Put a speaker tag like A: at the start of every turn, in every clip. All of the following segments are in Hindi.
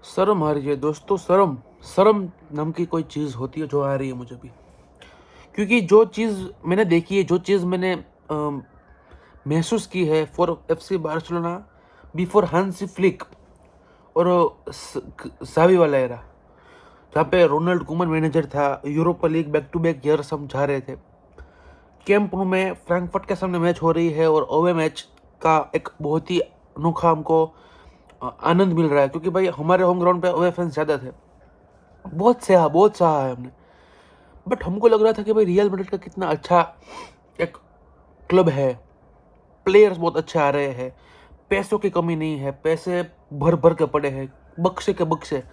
A: शर्म आ रही है दोस्तों, शर्म। शर्म नाम की कोई चीज़ होती है जो आ रही है मुझे भी, क्योंकि जो चीज़ मैंने देखी है, जो चीज़ मैंने महसूस की है for FC Barcelona before Hansi Flick और सावी वाला एरा, जहाँ पे रोनाल्ड कुमन मैनेजर था, Europa League back to back years हम जा रहे थे, कैंप नो में फ्रैंकफर्ट के सामने मैच हो रही है और ओवे मैच का एक बहुत ही अनोखा हमको आनंद मिल रहा है, क्योंकि भाई हमारे होम ग्राउंड पे ओवे फैंस ज़्यादा थे। बहुत सहा है हमने, बट हमको लग रहा था कि भाई रियल मैड्रिड का कितना अच्छा एक क्लब है, प्लेयर्स बहुत अच्छे आ रहे हैं, पैसों की कमी नहीं है, पैसे भर भर के पड़े हैं, बक्से के बक्से।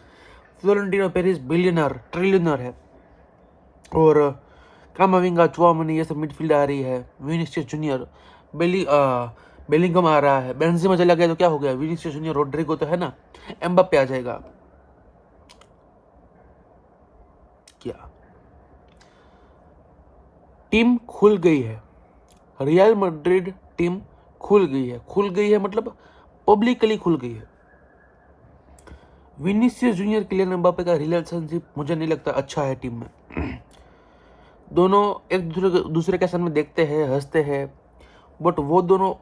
A: फ्लोरेंटिनो पेरेज बिलियनर ट्रिलियनर है, और कामाविंगा चुआमनी ये सब मिडफील्ड आ रही है, विनीसियस जूनियर, बेलिंगम आ रहा है, बेंजेमा चला गया तो क्या हो गया, विनीसियस जूनियर रोड्रिगो तो है ना, एम्बाप्पे आ जाएगा। क्या टीम खुल गई है, रियल मैड्रिड टीम खुल गई है मतलब पब्लिकली खुल गई है। विनीसियस जूनियर किलियन एम्बाप्पे का रिलेशनशिप मुझे नहीं लगता अच्छा है टीम में। दोनों एक दूसरे के सामने देखते हैं, हंसते हैं, बट वो दोनों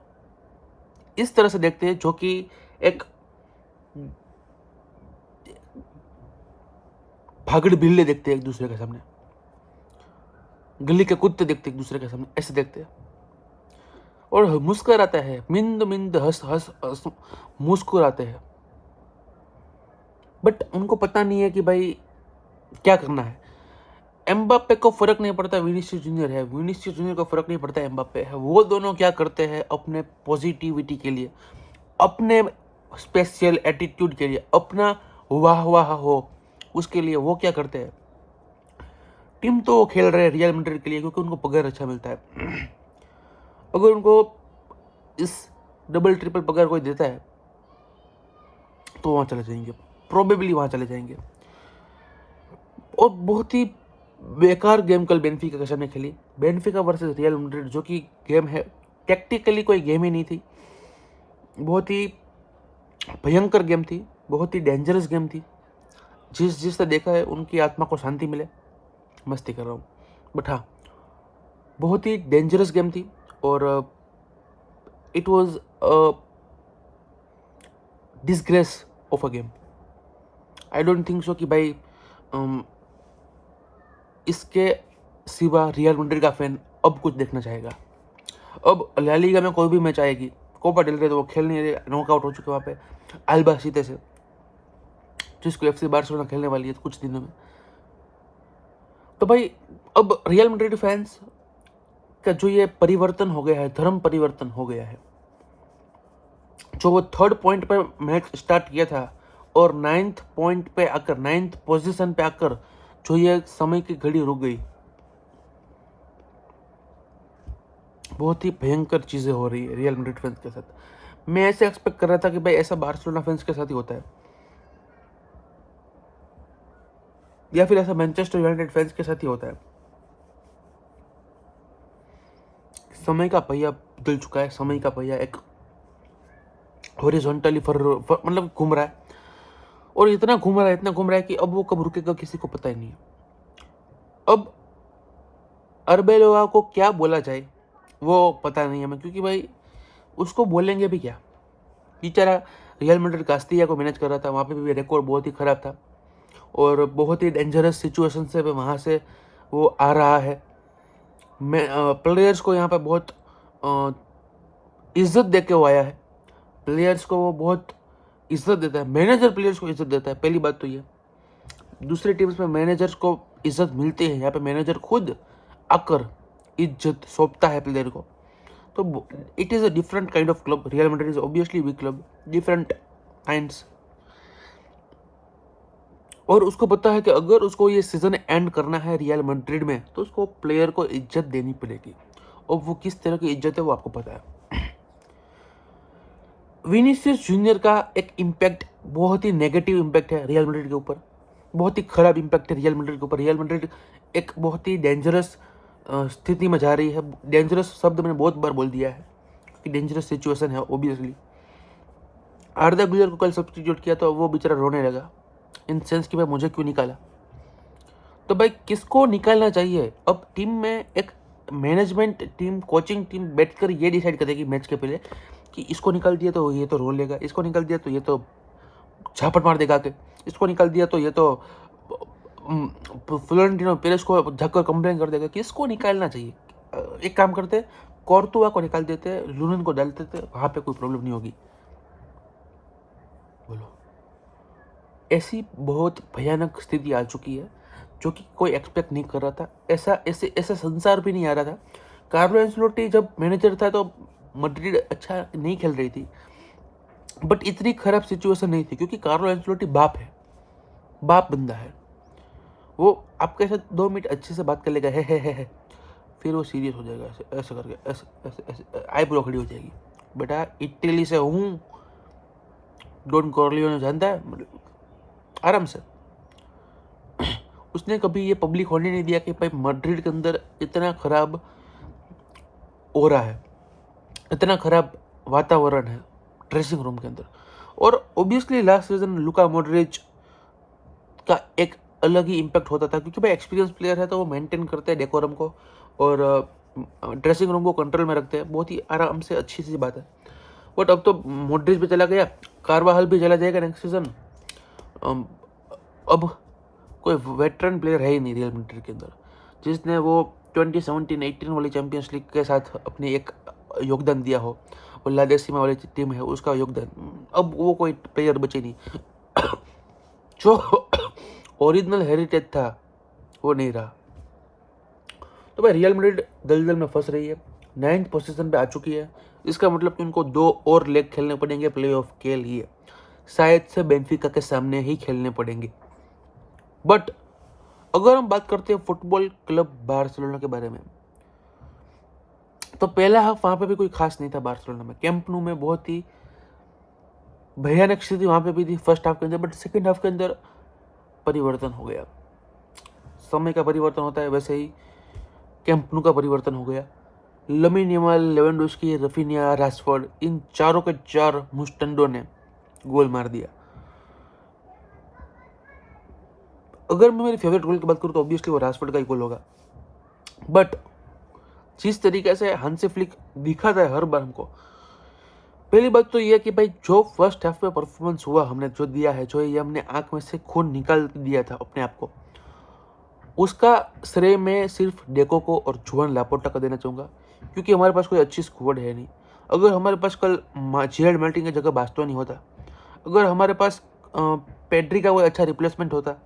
A: इस तरह से देखते हैं जो कि एक भागड़ बिल्ले देखते हैं एक दूसरे के सामने, गली के कुत्ते देखते एक दूसरे के सामने, ऐसे देखते हैं और मुस्कुराते हैं, मिंद मिंद हंस हंस हंस मुस्कुराते हैं। बट उनको पता नहीं है कि भाई क्या करना है। एम्बाप्पे को फर्क नहीं पड़ता विनीसियस जूनियर है, विनीसियस जूनियर को फर्क नहीं पड़ता एम्बाप्पे है। वो दोनों क्या करते हैं अपने पॉजिटिविटी के लिए, अपने स्पेशल एटीट्यूड के लिए, अपना वाह वाह हो उसके लिए वो क्या करते हैं। टीम तो वो खेल रहे हैं रियल मैड्रिड के लिए क्योंकि उनको पगार अच्छा मिलता है। अगर उनको इस डबल ट्रिपल पगार कोई देता है तो वहाँ चले जाएंगे, प्रोबेबली वहाँ चले जाएंगे। और बहुत ही बेकार गेम कल बेनफिका के सामने खेली, बेनफिका वर्सेस रियल मैड्रिड, जो कि गेम है टेक्टिकली कोई गेम ही नहीं थी, बहुत ही भयंकर गेम थी, बहुत ही डेंजरस गेम थी। जिसने देखा है उनकी आत्मा को शांति मिले, मस्ती कर रहा हूँ, बट हाँ बहुत ही डेंजरस गेम थी और it was disgrace of a game. I don't think so कि भाई इसके सिवा रियल मैड्रिड का फैन अब कुछ देखना चाहेगा। अब ला लीगा में कोई भी मैच आएगी, कोपा डेल रे तो वो खेल नहीं रहे, नॉकआउट हो चुके वहाँ पे अल्बा सीते से, जिसको FC बार्सिलोना खेलने वाली है कुछ दिनों में। तो भाई अब रियल मैड्रिड फैंस का जो ये परिवर्तन हो गया है, धर्म परिवर्तन हो गया है, जो वो 3rd पॉइंट पर मैच स्टार्ट किया था और 9th पॉइंट पे आकर, 9th पोजीशन पे आकर जो ये समय की घड़ी रुक गई, बहुत ही भयंकर चीजें हो रही है रियल मैड्रिड फैंस के साथ। मैं ऐसे एक्सपेक्ट कर रहा था कि भाई ऐसा बार्सिलोना फैंस के साथ ही होता है, या फिर ऐसा मैनचेस्टर यूनाइटेड फैंस के साथ ही होता है। समय का पहिया बदल चुका है, समय का पहिया एक हॉरिजॉन्टली मतलब घूम रहा है, और इतना घूम रहा है कि अब वो कब रुकेगा किसी को पता ही नहीं है। अब अरबेलोवा को क्या बोला जाए वो पता नहीं है मैं, क्योंकि भाई उसको बोलेंगे भी क्या, बेचारा रियल मैड्रिड कास्टिया को मैनेज कर रहा था, वहाँ पे भी रिकॉर्ड बहुत ही खराब था और बहुत ही डेंजरस सिचुएशन से वहाँ से वो आ रहा है। मैं प्लेयर्स को यहाँ पे बहुत इज्जत दे के वो आया है, प्लेयर्स को वो बहुत इज्जत देता है, मैनेजर प्लेयर्स को इज्जत देता है, पहली बात तो ये। दूसरी टीम्स में मैनेजर्स को इज्जत मिलती है, यहाँ पे मैनेजर खुद आकर इज्जत सौंपता है प्लेयर को। तो it is a different kind of club, real Madrid is obviously big club, different kinds. और उसको पता है कि अगर उसको ये सीजन एंड करना है रियल मैड्रिड में तो उसको प्लेयर को इज्जत देनी पड़ेगी, और वो किस तरह की इज्जत है वो आपको पता है। विनीसियस जूनियर का एक इम्पैक्ट बहुत ही नेगेटिव इम्पैक्ट है रियल मैड्रिड के ऊपर, बहुत ही खराब इम्पैक्ट है रियल मैड्रिड के ऊपर। रियल मैड्रिड एक बहुत ही डेंजरस स्थिति में जा रही है। डेंजरस शब्द मैंने बहुत बार बोल दिया है कि डेंजरस सिचुएशन है ऑब्वियसली। आर्दा गुलर को कल सब्स्टिट्यूट किया तो वो बेचारा रोने लगा, इन सेंस कि भाई मुझे क्यों निकाला। तो भाई किसको निकालना चाहिए? अब टीम में एक मैनेजमेंट टीम, कोचिंग टीम बैठकर ये डिसाइड करेगी मैच के पहले कि इसको निकाल दिया तो ये तो रोल लेगा, इसको निकाल दिया तो ये तो झापट मार देगा, के इसको निकाल दिया तो ये तो फ्लोरेंटिनो पेरेस को झककर कंप्लेन कर देगा। किसको निकालना चाहिए? एक काम करते, कोर्तुआ को निकाल देते, लूनन को डाल देते, वहां पे कोई प्रॉब्लम नहीं होगी। बोलो, ऐसी बहुत भयानक स्थिति आ चुकी है जो कि कोई एक्सपेक्ट नहीं कर रहा था। ऐसा संसार भी नहीं आ रहा था। कार्लो एंसेलोटी जब मैनेजर था तो मैड्रिड अच्छा नहीं खेल रही थी, बट इतनी खराब सिचुएशन नहीं थी, क्योंकि कार्लो एंसेलोटी बाप है, बाप बंदा है। वो आपके साथ 2 मिनट अच्छे से बात कर लेगा, है, फिर वो सीरियस हो जाएगा, ऐसे ऐसे करके, ऐसे ऐसे ऐसे आईब्रो खड़ी हो जाएगी। बेटा इटली से हूँ, डॉन कॉर्लियोने जानता है, आराम से। उसने कभी ये पब्लिक होने नहीं दिया कि भाई मैड्रिड के अंदर इतना खराब हो रहा है, इतना खराब वातावरण है ड्रेसिंग रूम के अंदर। और obviously last season Luka Modric का एक अलग ही इम्पैक्ट होता था, क्योंकि भाई एक्सपीरियंस प्लेयर है तो वो मेंटेन करते हैं डेकोरम को और ड्रेसिंग रूम को कंट्रोल में रखते हैं, बहुत ही आराम से, अच्छी सी बात है। बट अब तो मॉड्रिच भी चला गया, कार्वाहल भी चला जाएगा नेक्स्ट सीजन। अब कोई वेटरन प्लेयर है ही नहीं रियल मैड्रिड के अंदर, जिसने वो 2017-18 वाली चैंपियंस लीग के साथ अपनी एक योगदान दिया हो, और ला डेसिमा वाली टीम है उसका योगदान। अब वो कोई प्लेयर बचे नहीं जो ओरिजिनल हेरिटेज था, वो नहीं रहा। तो भाई रियल मैड्रिड दलदल में फंस रही है, 9th पोजीशन पे आ चुकी है। इसका मतलब कि उनको 2 और लेग खेलने पड़ेंगे प्लेऑफ के लिए, शायद से बेंफिका के सामने ही खेलने पड़ेंगे। बट अगर हम बात करते हैं फुटबॉल क्लब बार्सिलोना के बारे में, तो पहला हाफ वहां पे भी कोई खास नहीं था बार्सिलोना में। कैंप न्यू में बहुत ही भयानक स्थिति वहां पे भी थी फर्स्ट हाफ के अंदर, बट सेकेंड हाफ के अंदर परिवर्तन हो गया। समय का परिवर्तन होता है, वैसे ही कैंप न्यू का परिवर्तन हो गया। Lamin Yamal, Lewandowski, Raphinha, Rashford, इन चारों के 4 मुस्टंडों ने गोल मार दिया। अगर मैं मेरी फेवरेट गोल की बात करूं तो ऑब्वियसली वो राशफोर्ड का ही गोल होगा। बट जिस तरीके से हांसी फ्लिक दिखाता है हर बार हमको, पहली बात तो यह कि भाई जो फर्स्ट हाफ में परफॉर्मेंस हुआ, हमने जो दिया है, जो ये हमने आंख में से खून निकाल दिया था अपने आप को, उसका श्रेय मैं सिर्फ डेको को और जुआन लापोर्टा को देना चाहूँगा, क्योंकि हमारे पास कोई अच्छी स्क्वाड है नहीं। अगर हमारे पास कल जेरार्ड मार्टिन की जगह बास्टो नहीं होता, अगर हमारे पास पेड्री का कोई अच्छा रिप्लेसमेंट होता,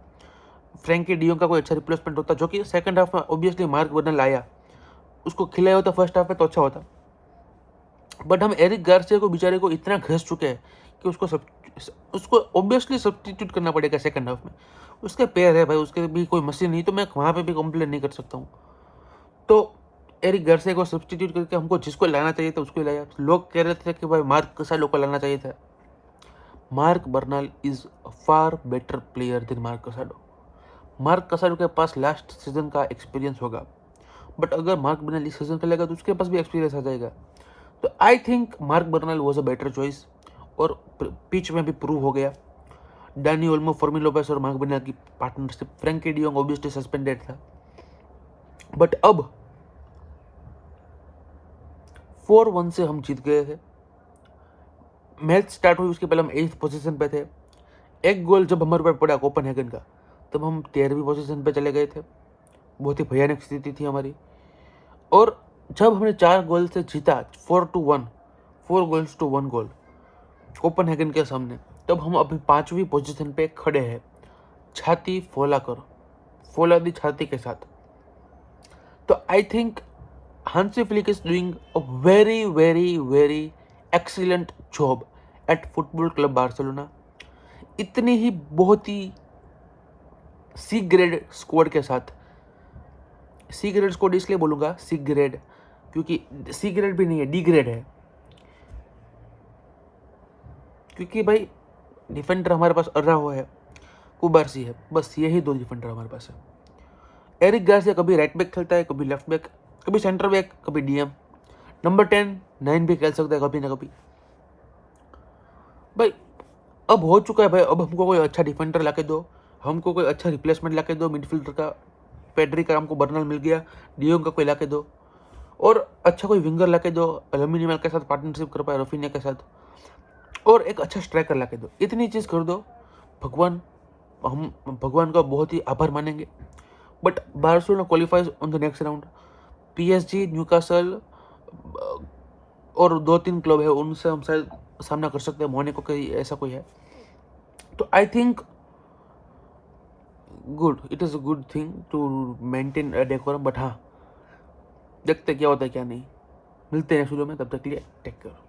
A: फ्रैंकी डियोंग का कोई अच्छा रिप्लेसमेंट होता, जो कि सेकंड हाफ में ऑब्वियसली मार्क बर्नल आया, उसको खिलाया होता फर्स्ट हाफ में तो अच्छा होता। बट हम एरिक गार्सिया को बेचारे को इतना घस चुके हैं कि उसको ऑब्वियसली सब्स्टिट्यूट करना पड़ेगा सेकंड हाफ में। उसके पैर है भाई, उसके भी कोई मशीन नहीं, तो मैं वहाँ पे भी कंप्लेन नहीं कर सकता हूँ। तो एरिक गार्सिया को सब्स्टिट्यूट करके हमको जिसको लाना चाहिए था उसको लाया। लोग कह रहे थे कि भाई मार्क कसालो को लाना चाहिए था। Marc Bernal is far better player than Marc Casado. Marc Casado के पास लास्ट सीजन का एक्सपीरियंस होगा, बट अगर मार्क बर्नल इस सीजन खेलेगा तो उसके पास भी एक्सपीरियंस आ जाएगा। तो I think Marc Bernal was a better choice, और पिच में भी प्रूव हो गया। डैनी ओल्मो, फर्मी लोपेस और मार्क बर्नल की partnership, Frenkie de Jong obviously suspended था, बट अब 4-1 से हम जीत गए थे। मैच स्टार्ट हुई उसके पहले हम 8th पोजीशन पे थे। एक गोल जब हमारे ऊपर पड़ा कोपेनहेगन का, तब हम 13वीं पोजीशन पे चले गए थे। बहुत ही भयानक स्थिति थी हमारी। और जब हमने 4 गोल से जीता, 4-1, 4 गोल्स टू 1 गोल कोपेनहेगन के सामने, तब हम अभी 5वीं पोजीशन पे खड़े हैं, छाती फौला दी छाती के साथ। तो I think Hansi Flick is doing a very very very excellent job eight football club Barcelona. इतनी ही बहुत ही सी ग्रेड स्क्वाड के साथ, सी ग्रेड स्क्वाड इसलिए बोलूंगा सी ग्रेड, क्योंकि सी ग्रेड भी नहीं है, डी ग्रेड है। क्योंकि भाई डिफेंडर हमारे पास अर्राहो है, कुबार्सी है, बस यही 2 डिफेंडर हमारे पास है। एरिक गार्सिया कभी राइट बैक खेलता है, कभी लेफ्ट बैक, कभी सेंटर बैक, कभी डीएम, नंबर 10, 9 भी खेल सकता है कभी ना कभी। भाई अब हो चुका है भाई, अब हमको कोई अच्छा डिफेंडर लाके दो, हमको कोई अच्छा रिप्लेसमेंट लाके दो मिडफील्डर का। पेड्री का हमको बर्नल मिल गया, डियोंग का कोई लाके दो, और अच्छा कोई विंगर लाके दो, लमिन यमाल के साथ पार्टनरशिप कर पाए रफीनिया के साथ, और एक अच्छा स्ट्राइकर लाके दो। इतनी चीज़ कर दो, हम भगवान का बहुत ही आभार मानेंगे। But Barcelona qualifies on the next round. PSG, Newcastle और 2-3 क्लब है, उनसे हम शायद सामना कर सकते हैं, मोनाको का ऐसा कोई है। तो I think good, it is a good thing to maintain decorum. But हाँ, देखते क्या होता है क्या नहीं। मिलते हैं नेक्स्ट वीडियो में, तब तक के लिए टेक केयर।